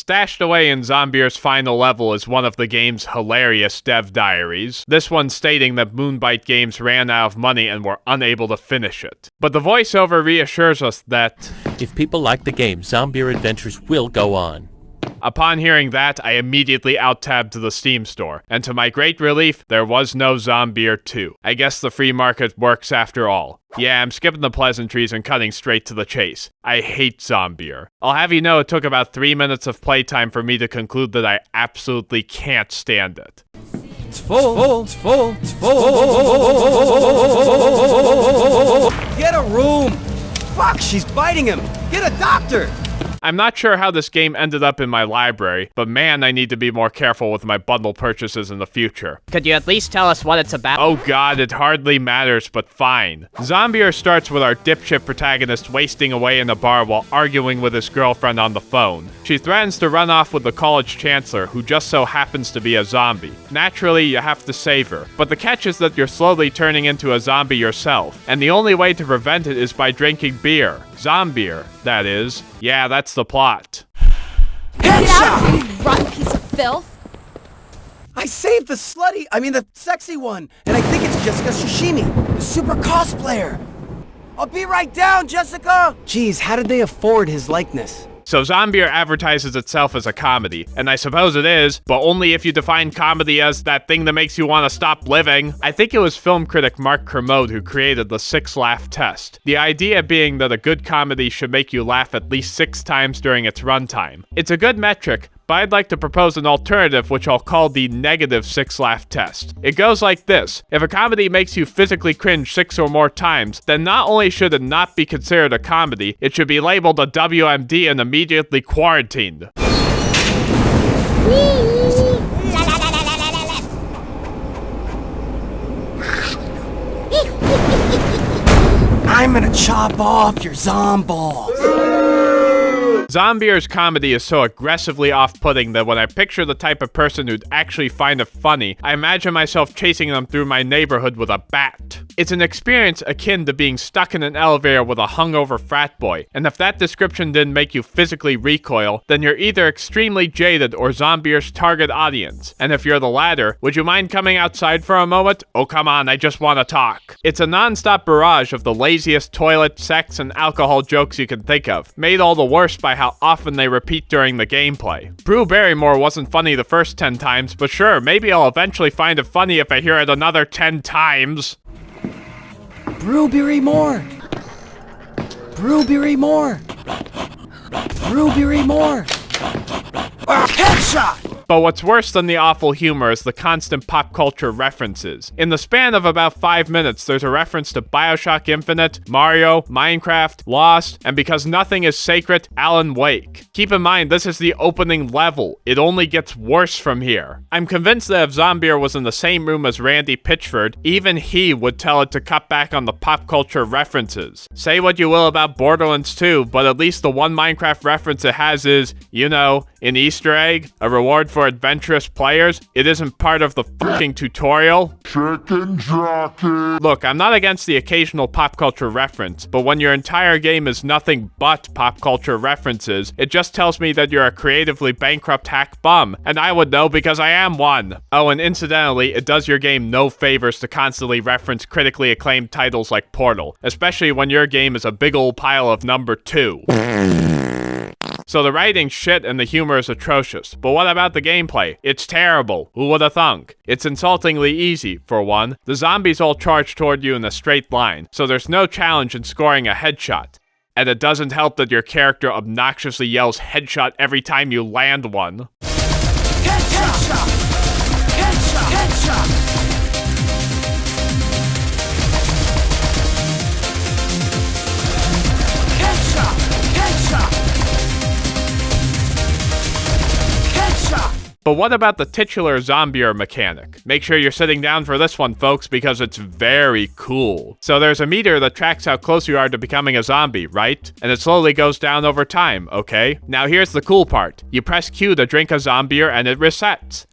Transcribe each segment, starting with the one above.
Stashed away in Zombeer's final level is one of the game's hilarious dev diaries, this one stating that Moonbite Games ran out of money and were unable to finish it. But the voiceover reassures us that if people like the game, Zombeer Adventures will go on. Upon hearing that, I immediately out-tabbed to the Steam store, and to my great relief, there was no Zombeer 2. I guess the free market works after all. Yeah, I'm skipping the pleasantries and cutting straight to the chase. I hate Zombeer. I'll have you know it took about 3 minutes of playtime for me to conclude that I absolutely can't stand it. It's full. Get a room! Fuck, she's biting him! Get a doctor! I'm not sure how this game ended up in my library, but man, I need to be more careful with my bundle purchases in the future. Could you at least tell us what it's about? Oh god, it hardly matters, but fine. Zombeer starts with our dipshit protagonist wasting away in a bar while arguing with his girlfriend on the phone. She threatens to run off with the college chancellor, who just so happens to be a zombie. Naturally, you have to save her, but the catch is that you're slowly turning into a zombie yourself, and the only way to prevent it is by drinking beer. Zombeer, that is. Yeah, that's the plot. Headshot! You rotten piece of filth! I saved the the sexy one, and I think it's Jessica Shishimi, the super cosplayer. I'll be right down, Jessica! Jeez, how did they afford his likeness? So Zombeer advertises itself as a comedy, and I suppose it is, but only if you define comedy as that thing that makes you want to stop living. I think it was film critic Mark Kermode who created the 6-laugh test. The idea being that a good comedy should make you laugh at least 6 times during its runtime. It's a good metric, but I'd like to propose an alternative which I'll call the negative 6-laugh test. It goes like this. If a comedy makes you physically cringe 6 or more times, then not only should it not be considered a comedy, it should be labeled a WMD and immediately quarantined. I'm gonna chop off your zomballs. Zombeer's comedy is so aggressively off-putting that when I picture the type of person who'd actually find it funny, I imagine myself chasing them through my neighborhood with a bat. It's an experience akin to being stuck in an elevator with a hungover frat boy, and if that description didn't make you physically recoil, then you're either extremely jaded or Zombeer's target audience. And if you're the latter, would you mind coming outside for a moment? Oh come on, I just want to talk. It's a non-stop barrage of the laziest toilet, sex, and alcohol jokes you can think of, made all the worse by how often they repeat during the gameplay. Brew Barrymore wasn't funny the first 10 times, but sure, maybe I'll eventually find it funny if I hear it another 10 times. Brewberry more! Brewberry more! Brewberry more! Headshot! But what's worse than the awful humor is the constant pop culture references. In the span of about 5 minutes, there's a reference to BioShock Infinite, Mario, Minecraft, Lost, and because nothing is sacred, Alan Wake. Keep in mind, this is the opening level. It only gets worse from here. I'm convinced that if Zombeer was in the same room as Randy Pitchford, even he would tell it to cut back on the pop culture references. Say what you will about Borderlands 2, but at least the one Minecraft reference it has is, you know, an Easter egg, a reward for adventurous players. It isn't part of the fucking tutorial. Chicken jockey. Look, I'm not against the occasional pop culture reference, but when your entire game is nothing but pop culture references, it just tells me that you're a creatively bankrupt hack bum, and I would know because I am one. Oh, and incidentally, it does your game no favors to constantly reference critically acclaimed titles like Portal, especially when your game is a big old pile of number 2. So the writing's shit and the humor is atrocious. But what about the gameplay? It's terrible. Who would have thunk? It's insultingly easy, for one. The zombies all charge toward you in a straight line, so there's no challenge in scoring a headshot. And it doesn't help that your character obnoxiously yells headshot every time you land one. Headshot! Headshot! Headshot! But what about the titular Zombeer mechanic? Make sure you're sitting down for this one, folks, because it's very cool. So there's a meter that tracks how close you are to becoming a zombie, right? And it slowly goes down over time, okay? Now here's the cool part. You press Q to drink a Zombeer and it resets.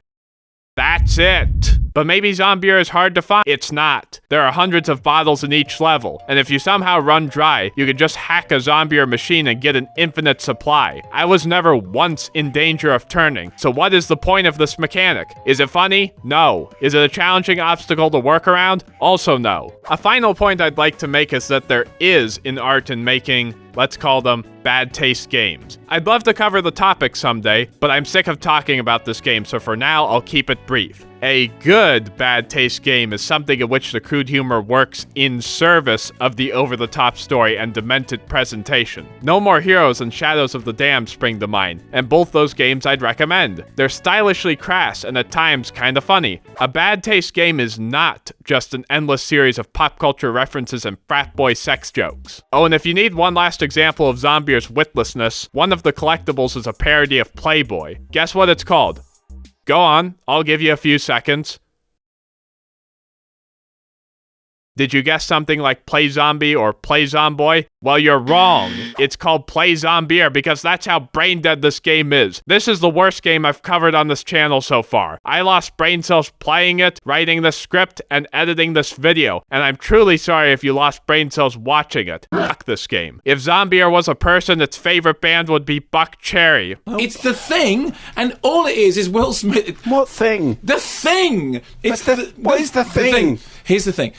That's it! But maybe Zombeer is hard to find. It's not. There are hundreds of bottles in each level, and if you somehow run dry, you can just hack a Zombeer machine and get an infinite supply. I was never once in danger of turning, so what is the point of this mechanic? Is it funny? No. Is it a challenging obstacle to work around? Also no. A final point I'd like to make is that there is an art in making, let's call them, bad taste games. I'd love to cover the topic someday, but I'm sick of talking about this game, so for now, I'll keep it brief. A good bad taste game is something in which the crude humor works in service of the over-the-top story and demented presentation. No More Heroes and Shadows of the Damned spring to mind, and both those games I'd recommend. They're stylishly crass and at times kinda funny. A bad taste game is not just an endless series of pop culture references and frat boy sex jokes. Oh, and if you need one last example of Zombeer's witlessness, one of the collectibles is a parody of Playboy. Guess what it's called? Go on, I'll give you a few seconds. Did you guess something like Play Zombie or Play Zomboy? Well, you're wrong. It's called Play Zombeer because that's how brain dead this game is. This is the worst game I've covered on this channel so far. I lost brain cells playing it, writing the script, and editing this video, and I'm truly sorry if you lost brain cells watching it. Fuck this game. If Zombeer was a person, its favorite band would be Buck Cherry. It's The Thing, and all it is Will Smith. What thing? The Thing! What is the thing? Here's the thing.